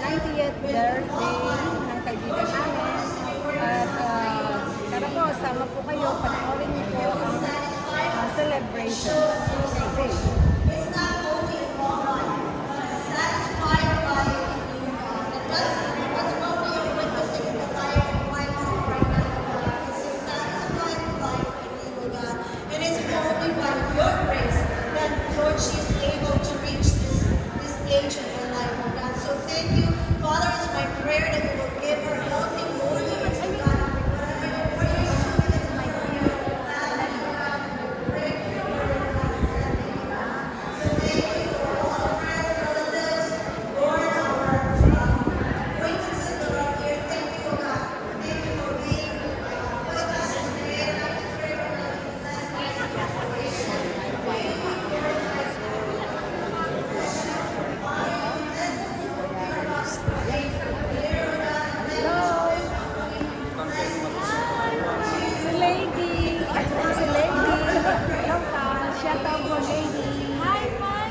90th birthday ng kaibigan namin. At tara po, sama po kayo, panoorin niyo po ang celebration. Okay. She is able to reach this stage of her life, oh God. So thank you, Father. It's my prayer that you will give her healthy more years, oh God. More years to live, my dear. So thank you for all our friends, relatives, Lord, our acquaintances that are here. Thank you, oh God. Thank you for being with us today. And I just pray, oh God, that you bless Si Lady. Si Lady. Hello ka. Shout out mo, Lady. Hi, Mike.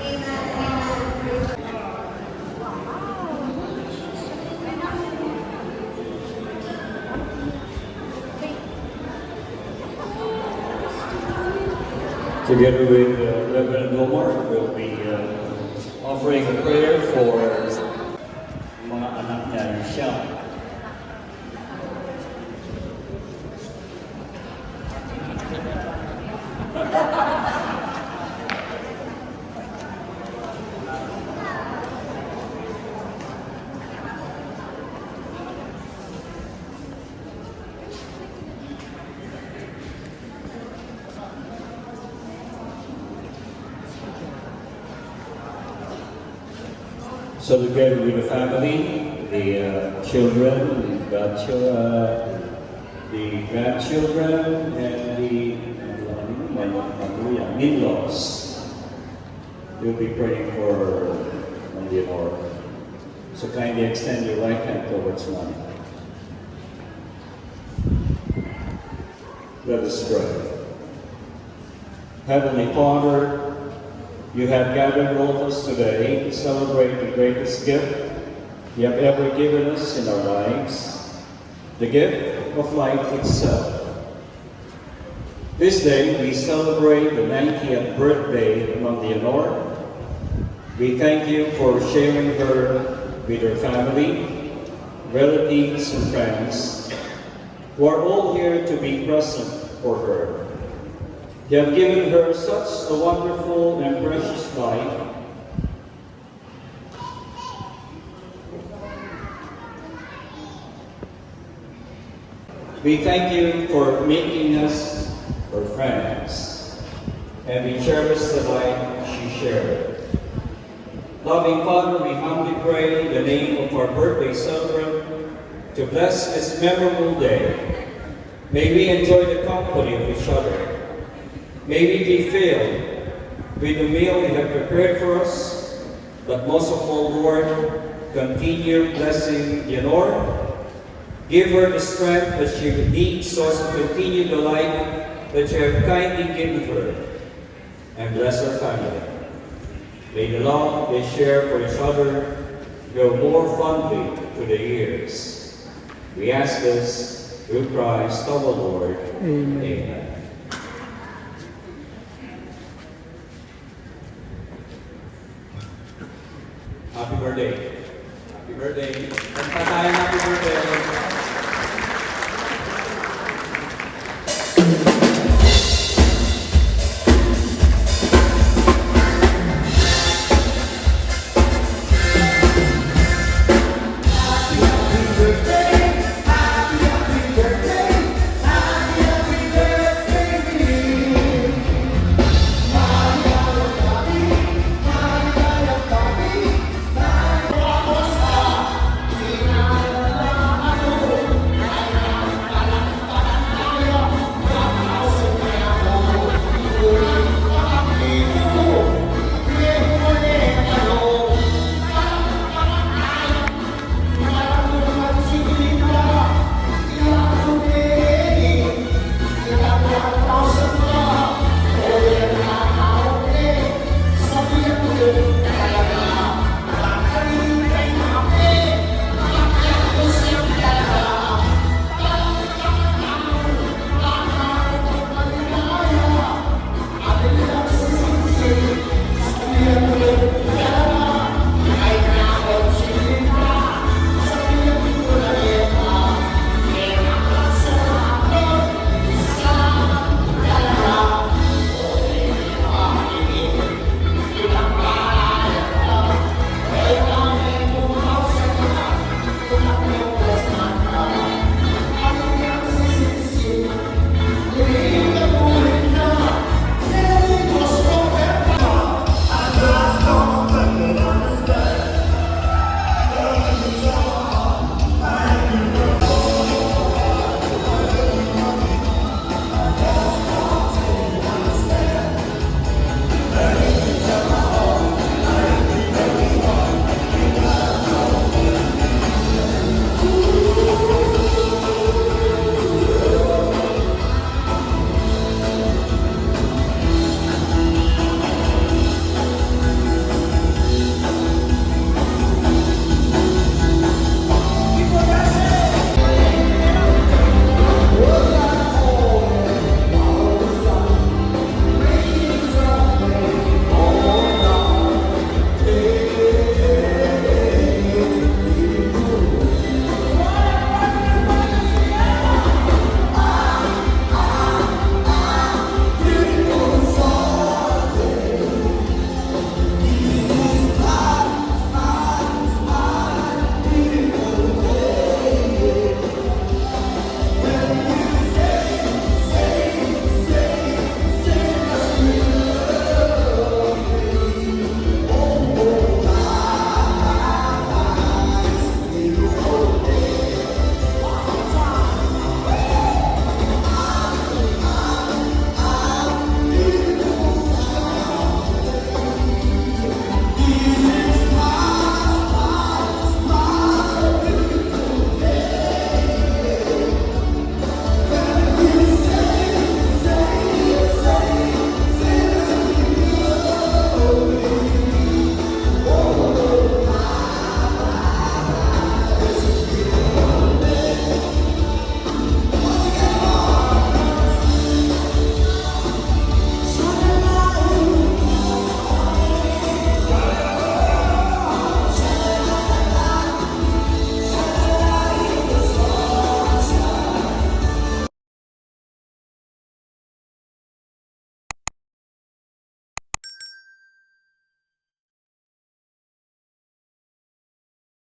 Together with Reverend Omar, we'll be offering a prayer for mga anak niya, siya. So together with the family, the children, the grandchildren, and the in-laws, we'll be praying for Leonor. So kindly extend your right hand towards one. Let us pray. Heavenly Father, you have gathered all of us today to celebrate the greatest gift you have ever given us in our lives, the gift of life itself. This day we celebrate the 90th birthday of Leonor. We thank you for sharing her with her family, relatives, and friends who are all here to be present for her. You have given her such a wonderful and precious life. We thank you for making us her friends, and we cherish the life she shared. Loving Father, we humbly pray in the name of our birthday celebrant to bless this memorable day. May we enjoy the company of each other. May we be filled with the meal you have prepared for us, but most of all, Lord, continue blessing Leonor. Give her the strength that she needs so as to continue the life that you have kindly given her, and bless her family. May the love they share for each other grow more fondly through the years. We ask this through Christ our Lord. Amen. Amen. Happy birthday. Happy birthday. Kanta tayo, happy birthday.